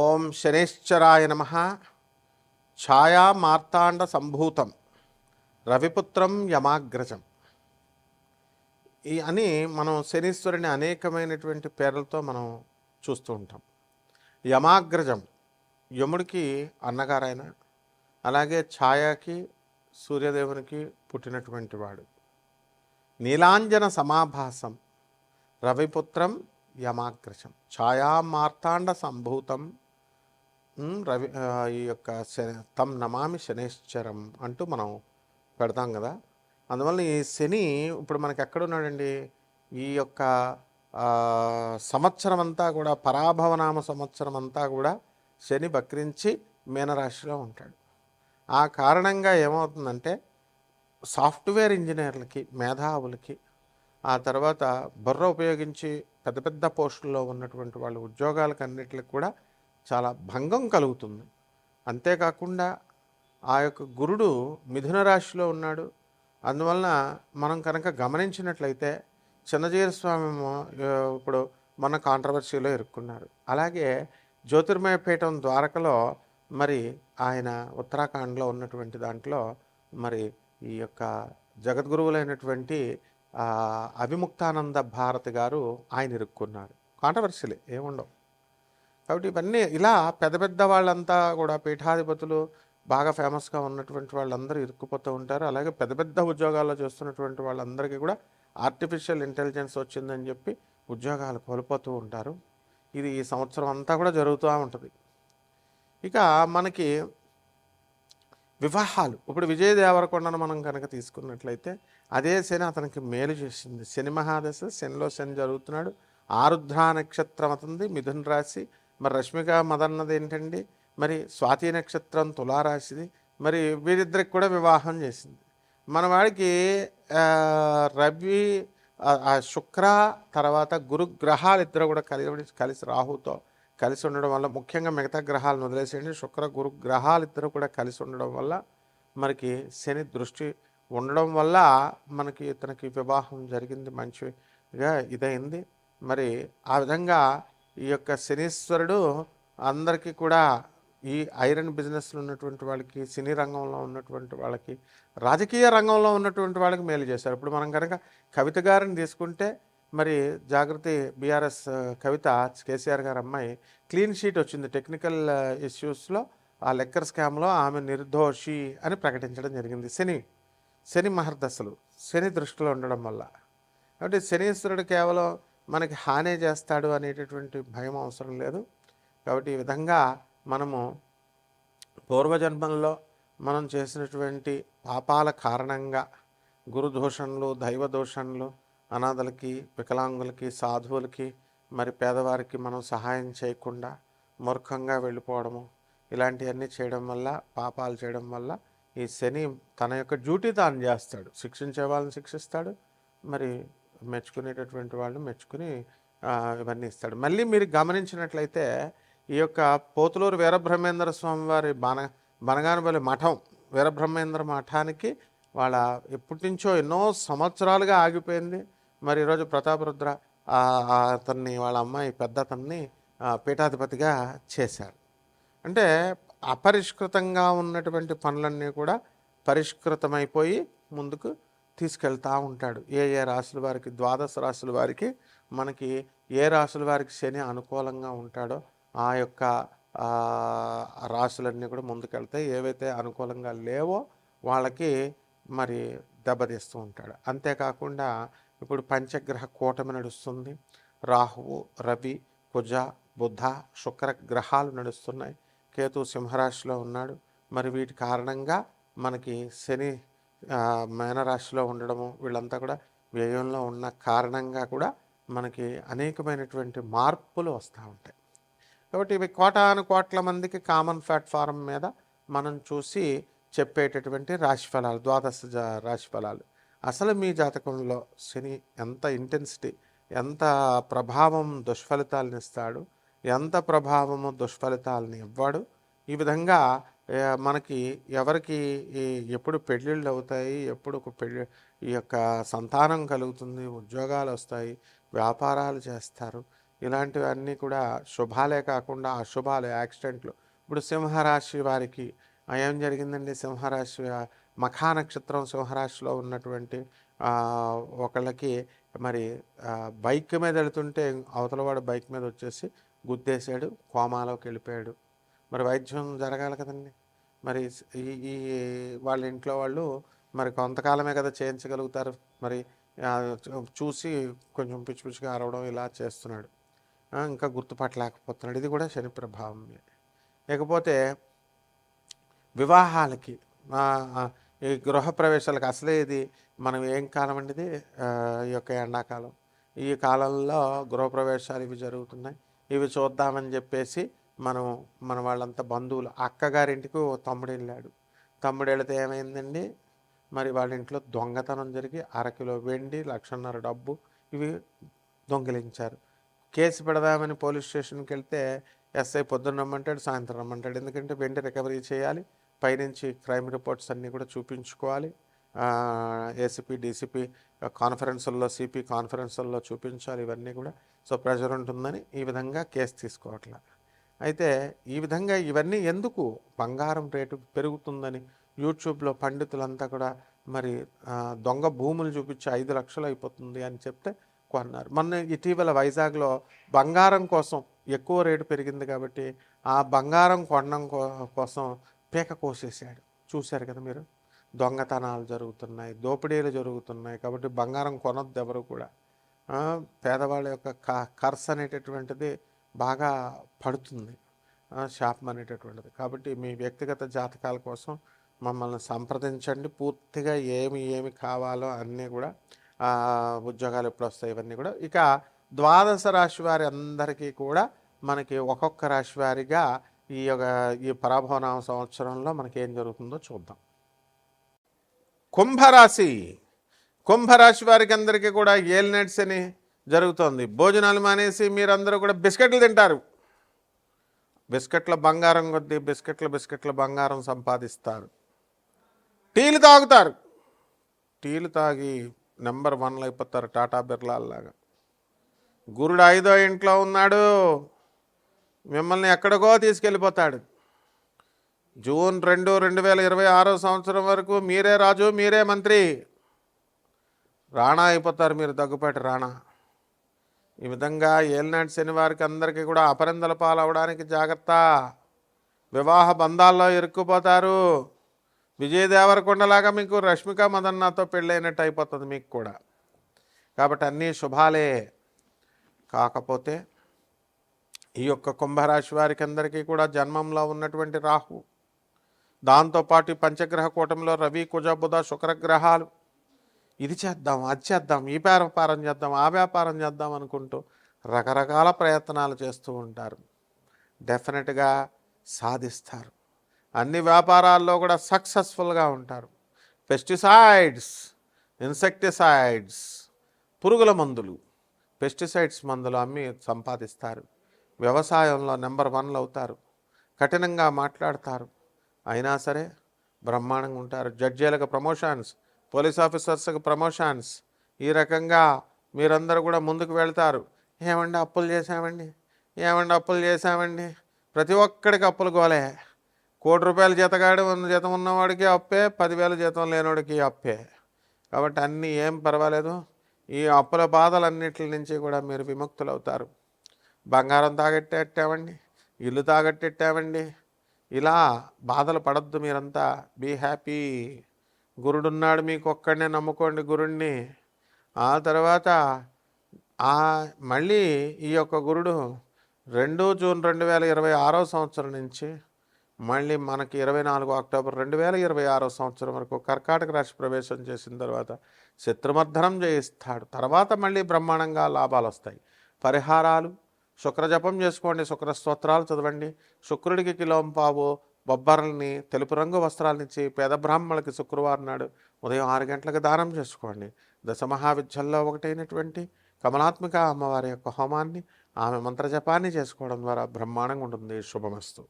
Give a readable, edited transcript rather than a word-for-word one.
ఓం శనేశ్చరాయ నమ. ఛాయా మార్తాండ సంభూతం రవిపుత్రం యమాగ్రజం అని మనం శనీశ్వరుని అనేకమైనటువంటి పేర్లతో మనం చూస్తూ ఉంటాం. యమాగ్రజం యముడికి అన్నగారైన, అలాగే ఛాయాకి సూర్యదేవునికి పుట్టినటువంటి వాడు. నీలాంజన సమాభాసం రవిపుత్రం యమాగ్రజం ఛాయా మార్తాండ సంభూతం రవి ఈ యొక్క తం నమామి శనేశ్వరం అంటూ మనం పెడతాం కదా. అందువల్ల ఈ శని ఇప్పుడు మనకి ఎక్కడున్నాడండి? ఈ యొక్క సంవత్సరం అంతా కూడా, పరాభవనామ సంవత్సరం అంతా కూడా శని వక్రించి మీనరాశిలో ఉంటాడు. ఆ కారణంగా ఏమవుతుందంటే సాఫ్ట్వేర్ ఇంజనీర్లకి, మేధావులకి, ఆ తర్వాత బుర్ర ఉపయోగించి పెద్ద పెద్ద పోస్టుల్లో ఉన్నటువంటి వాళ్ళ ఉద్యోగాలకు అన్నిటికి కూడా చాలా భంగం కలుగుతుంది. అంతేకాకుండా ఆ యొక్క గురుడు మిథున రాశిలో ఉన్నాడు. అందువలన మనం కనుక గమనించినట్లయితే చిన్నజీర స్వామి ఇప్పుడు మన కాంట్రవర్సీలో ఇరుక్కున్నారు. అలాగే జ్యోతిర్మయ పీఠం ద్వారకలో మరి ఆయన ఉత్తరాఖండ్లో ఉన్నటువంటి దాంట్లో మరి ఈ యొక్క జగద్గురువులైనటువంటి అవిముక్తానంద భారతి గారు ఆయన ఇరుక్కున్నారు. కాంట్రవర్సీలే ఏముండవు. కాబట్టి ఇవన్నీ ఇలా పెద్ద పెద్ద వాళ్ళంతా కూడా పీఠాధిపతులు, బాగా ఫేమస్గా ఉన్నటువంటి వాళ్ళందరూ ఇరుక్కుపోతూ ఉంటారు. అలాగే పెద్ద పెద్ద ఉద్యోగాల్లో చేస్తున్నటువంటి వాళ్ళందరికీ కూడా ఆర్టిఫిషియల్ ఇంటెలిజెన్స్ వచ్చిందని చెప్పి ఉద్యోగాలు కోల్పోతూ ఉంటారు. ఇది ఈ సంవత్సరం అంతా కూడా జరుగుతూ ఉంటుంది. ఇక మనకి వివాహాలు, ఇప్పుడు విజయ దేవరకొండను మనం కనుక తీసుకున్నట్లయితే అదే శని అతనికి మేలు చేసింది. శని మహాదశ, శనిలో శని జరుగుతున్నాడు. ఆరుద్ర నక్షత్రం అతనిది మిథున రాశి. మరి రష్మిక మదన్నది ఏంటండి? మరి స్వాతి నక్షత్రం తులారాశిది. మరి వీరిద్దరికి కూడా వివాహం చేసింది. మన వాడికి రవి, శుక్ర, తర్వాత గురుగ్రహాలు ఇద్దరు కూడా కలిసి రాహుతో కలిసి ఉండడం వల్ల, ముఖ్యంగా మిగతా గ్రహాలను వదిలేసేయండి, శుక్ర గురు గ్రహాలు ఇద్దరు కూడా కలిసి ఉండడం వల్ల మనకి శని దృష్టి ఉండడం వల్ల మనకి ఇతనికి వివాహం జరిగింది, మంచిగా ఇదైంది. మరి ఆ విధంగా ఈ యొక్క శనీశ్వరుడు అందరికీ కూడా ఈ ఐరన్ బిజినెస్లో ఉన్నటువంటి వాళ్ళకి, సినీ రంగంలో ఉన్నటువంటి వాళ్ళకి, రాజకీయ రంగంలో ఉన్నటువంటి వాళ్ళకి మేలు చేశారు. ఇప్పుడు మనం కనుక కవిత గారిని తీసుకుంటే మరి జాగృతి బీఆర్ఎస్ కవిత, కేసీఆర్ గారు అమ్మాయి, క్లీన్ షీట్ వచ్చింది టెక్నికల్ ఇష్యూస్లో. ఆ లెక్కర్ స్కామ్లో ఆమె నిర్దోషి అని ప్రకటించడం జరిగింది. శని మహర్దశలు శని దృష్టిలో ఉండడం వల్ల. కాబట్టి శనీశ్వరుడు కేవలం మనకి హాని చేస్తాడు అనేటటువంటి భయం అవసరం లేదు. కాబట్టి ఈ విధంగా మనము పూర్వజన్మల్లో మనం చేసినటువంటి పాపాల కారణంగా గురుదోషణలు, దైవ దోషణలు, అనాథలకి, వికలాంగులకి, సాధువులకి, మరి పేదవారికి మనం సహాయం చేయకుండా మూర్ఖంగా వెళ్ళిపోవడము, ఇలాంటివన్నీ చేయడం వల్ల, పాపాలు చేయడం వల్ల ఈ శని తన యొక్క డ్యూటీ తాను చేస్తాడు. శిక్షించే వాళ్ళని శిక్షిస్తాడు, మరి మెచ్చుకునేటటువంటి వాళ్ళు మెచ్చుకుని ఇవన్నీ ఇస్తాడు. మళ్ళీ మీరు గమనించినట్లయితే ఈ యొక్క పోతులూరు వీరబ్రహ్మేంద్ర స్వామి వారి బనగానపల్లి మఠం, వీరబ్రహ్మేంద్ర మఠానికి వాళ్ళ ఎప్పటి నుంచో ఎన్నో సంవత్సరాలుగా ఆగిపోయింది. మరి ఈరోజు ప్రతాపరుద్ర అతన్ని, వాళ్ళ అమ్మాయి పెద్ద అతన్ని పీఠాధిపతిగా చేశారు. అంటే అపరిష్కృతంగా ఉన్నటువంటి పనులన్నీ కూడా పరిష్కృతమైపోయి ముందుకు తీసుకెళ్తూ ఉంటాడు. ఏ రాశుల వారికి, ద్వాదశ రాశుల వారికి, మనకి ఏ రాశుల వారికి శని అనుకూలంగా ఉంటాడో ఆ యొక్క రాశులన్నీ కూడా ముందుకెళ్తాయి. ఏవైతే అనుకూలంగా లేవో వాళ్ళకి మరి దెబ్బతీస్తూ ఉంటాడు. అంతేకాకుండా ఇప్పుడు పంచగ్రహ కూటమి నడుస్తుంది. రాహువు, రవి, కుజ, బుధ, శుక్ర గ్రహాలు నడుస్తున్నాయి. కేతు సింహరాశిలో ఉన్నాడు. మరి వీటి కారణంగా మనకి శని మేనరాశిలో ఉండడము, వీళ్ళంతా కూడా వ్యయంలో ఉన్న కారణంగా కూడా మనకి అనేకమైనటువంటి మార్పులు వస్తూ ఉంటాయి. కాబట్టి ఇవి కోటాను కోట్ల మందికి కామన్ ప్లాట్ఫారం మీద మనం చూసి చెప్పేటటువంటి రాశిఫలాలు, ద్వాదశ రాశిఫలాలు. అసలు మీ జాతకంలో శని ఎంత ఇంటెన్సిటీ, ఎంత ప్రభావం దుష్ఫలితాలను ఇస్తాడు, ఎంత ప్రభావము దుష్ఫలితాలను ఇవ్వడు, ఈ విధంగా మనకి ఎవరికి ఎప్పుడు పెళ్ళిళ్ళు అవుతాయి, ఎప్పుడు ఈ యొక్క సంతానం కలుగుతుంది, ఉద్యోగాలు వస్తాయి, వ్యాపారాలు చేస్తారు, ఇలాంటివన్నీ కూడా శుభాలే కాకుండా అశుభాలు, యాక్సిడెంట్లు. ఇప్పుడు సింహరాశి వారికి ఏం జరిగిందండి? సింహరాశి మఖా నక్షత్రం సింహరాశిలో ఉన్నటువంటి ఒకళ్ళకి మరి బైక్ మీద వెళుతుంటే అవతలవాడు బైక్ మీద వచ్చేసి గుద్దేశాడు, కోమాలోకి వెళ్ళిపోయాడు. మరి వైద్యం జరగాలి కదండి. మరి ఈ ఈ వాళ్ళ ఇంట్లో వాళ్ళు మరి కొంతకాలమే కదా చేయించగలుగుతారు. మరి చూసి కొంచెం పిచ్చి పిచ్చిగా అరవడం ఇలా చేస్తున్నాడు. ఇంకా గుర్తుపట్టలేకపోతున్నాడు. ఇది కూడా శని ప్రభావమే. లేకపోతే వివాహాలకి, ఈ గృహప్రవేశాలకు అసలే ఇది మనం ఏం కాలం అండి ఇది, ఈ యొక్క ఎండాకాలం. ఈ కాలంలో గృహప్రవేశాలు ఇవి జరుగుతున్నాయి. ఇవి చూద్దామని చెప్పేసి మన వాళ్ళంతా బంధువులు, అక్కగారింటికి తమ్ముడు వెళ్ళాడు. తమ్ముడు వెళితే ఏమైందండి? మరి వాళ్ళ ఇంట్లో దొంగతనం జరిగి 1/2 కిలో వెండి, 1,50,000 డబ్బు ఇవి దొంగిలించారు. కేసు పెడదామని పోలీస్ స్టేషన్కి వెళ్తే ఎస్ఐ పొద్దున్న రమ్మంటాడు, సాయంత్రం రమ్మంటాడు. ఎందుకంటే వెండి రికవరీ చేయాలి, పైనుంచి క్రైమ్ రిపోర్ట్స్ అన్నీ కూడా చూపించుకోవాలి. ఏసీపీ, డీసీపీ కాన్ఫరెన్సుల్లో, సిపి కాన్ఫరెన్సుల్లో చూపించాలి. ఇవన్నీ కూడా సో ప్రెజర్ ఉంటుందని ఈ విధంగా కేసు తీసుకోవట్లా. అయితే ఈ విధంగా ఇవన్నీ ఎందుకు? బంగారం రేటు పెరుగుతుందని యూట్యూబ్లో పండితులంతా కూడా మరి దొంగ భూములు చూపించి 5 లక్షలు అయిపోతుంది అని చెప్తే కొన్నారు. మొన్న ఇటీవల వైజాగ్లో బంగారం కోసం ఎక్కువ రేటు పెరిగింది కాబట్టి ఆ బంగారం కొనడం కోసం పీక కోసేసాడు. చూశారు కదా మీరు. దొంగతనాలు జరుగుతున్నాయి, దోపిడీలు జరుగుతున్నాయి. కాబట్టి బంగారం కొనొద్దు ఎవరు కూడా. పేదవాళ్ళ యొక్క ఖర్చు అనేటటువంటిది బాగా పడుతుంది, శాపం అనేటటువంటిది. కాబట్టి మీ వ్యక్తిగత జాతకాల కోసం మమ్మల్ని సంప్రదించండి. పూర్తిగా ఏమి కావాలో అన్నీ కూడా, ఉద్యోగాలు ఎప్పుడు వస్తాయి ఇవన్నీ కూడా. ఇక 12 రాశి వారి అందరికీ కూడా మనకి ఒక్కొక్క రాశి వారిగా ఈ పరాభవనామ సంవత్సరంలో మనకి ఏం జరుగుతుందో చూద్దాం. కుంభరాశి వారికి అందరికీ కూడా ఏలినట్స్ అని జరుగుతోంది. భోజనాలు మానేసి మీరందరూ కూడా బిస్కెట్లు తింటారు. బిస్కెట్ల బంగారం కొద్దీ బిస్కెట్ల బంగారం సంపాదిస్తారు. టీలు తాగుతారు. టీలు తాగి నెంబర్ 1 అయిపోతారు, టాటా బిర్లాల్లాగా. గురుడు 5వ ఇంట్లో ఉన్నాడు, మిమ్మల్ని ఎక్కడికో తీసుకెళ్ళిపోతాడు. జూన్ 2, 2026 సంవత్సరం వరకు మీరే రాజు, మీరే మంత్రి, రాణా అయిపోతారు మీరు, దగ్గుపాటి రాణా. ఈ విధంగా ఏలినాటి శనివారికి అందరికీ కూడా అపరిందల పాలు అవడానికి జాగ్రత్త. వివాహ బంధాల్లో ఇరుక్కుపోతారు. విజయ్ దేవరకొండలాగా మీకు రష్మిక మదన్నాతో పెళ్ళైనట్టు అయిపోతుంది మీకు కూడా. కాబట్టి అన్నీ శుభాలే. కాకపోతే ఈ యొక్క కుంభరాశి వారికి అందరికీ కూడా జన్మంలో ఉన్నటువంటి రాహు, దాంతోపాటు పంచగ్రహ కూటమిలో రవి, కుజ, బుధ, శుక్రగ్రహాలు, ఇది చేద్దాం, అది చేద్దాం, ఈ వ్యాపారం చేద్దాం, ఆ వ్యాపారం చేద్దాం అనుకుంటూ రకరకాల ప్రయత్నాలు చేస్తూ ఉంటారు. డెఫినెట్గా సాధిస్తారు. అన్ని వ్యాపారాల్లో కూడా సక్సెస్ఫుల్గా ఉంటారు. పెస్టిసైడ్స్, ఇన్సెక్టిసైడ్స్, పురుగుల మందులు, పెస్టిసైడ్స్ మందులు అమ్మి సంపాదిస్తారు. వ్యవసాయంలో నెంబర్ 1 అవుతారు. కఠినంగా మాట్లాడతారు, అయినా సరే బ్రహ్మాండంగా ఉంటారు. జడ్జీలకు ప్రమోషన్స్, పోలీస్ ఆఫీసర్స్కి ప్రమోషన్స్, ఈ రకంగా మీరందరూ కూడా ముందుకు వెళ్తారు. ఏమండి అప్పులు చేశామండి, ప్రతి ఒక్కడికి అప్పులు గోలే. ₹1,00,00,000 జీతం ఉన్నవాడికి అప్పే, 10,000 జీతం లేనివాడికి అప్పే. కాబట్టి అన్నీ ఏం పర్వాలేదు. ఈ అప్పుల బాధలన్నిటి నుంచి కూడా మీరు విముక్తులవుతారు. బంగారం తాగట్టేట్టామండి, ఇల్లు తాగట్టెట్టామండి, ఇలా బాధలు పడద్దు మీరంతా. Be happy. గురుడున్నాడు, మీకు ఒక్కడనే నమ్ముకోండి గురుణ్ణి. ఆ తర్వాత మళ్ళీ ఈ యొక్క గురుడు 2 జూన్ 2026 సంవత్సరం నుంచి మళ్ళీ మనకి 24 అక్టోబర్ 2026 సంవత్సరం వరకు కర్కాటక రాశి ప్రవేశం చేసిన తర్వాత శత్రుమర్ధనం చేయిస్తాడు. తర్వాత మళ్ళీ బ్రహ్మాండంగా లాభాలు వస్తాయి. పరిహారాలు, శుక్రజపం చేసుకోండి, శుక్ర స్తోత్రాలు చదవండి. శుక్రుడికి కిలోంపావు బొబ్బర్లని, తెలుపు రంగు వస్త్రాలనిచ్చి పేద బ్రాహ్మణులకి శుక్రవారం నాడు ఉదయం 6 గంటలకు దానం చేసుకోండి. దశమహావిద్యల్లో ఒకటైనటువంటి కమలాత్మిక అమ్మవారి యొక్క హోమాన్ని, ఆమె మంత్రజపాన్ని చేసుకోవడం ద్వారా బ్రహ్మాండంగా ఉంటుంది. శుభమస్తు.